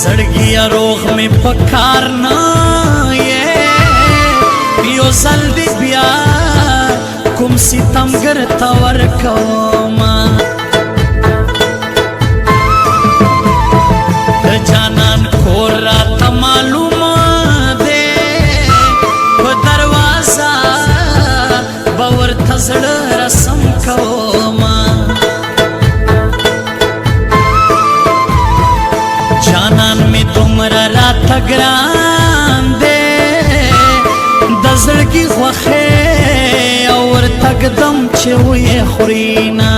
زړګي روغ می پکار نه یې یو ځل دې بیا کوم ستمګر ته ورکوما د جانان کور راته معلومه دی په دروازه به ورته زړه رسم کوما جانان می دومره راته ګران دی د زړګي خوښې او ورته ږدم چې ویې خوري نه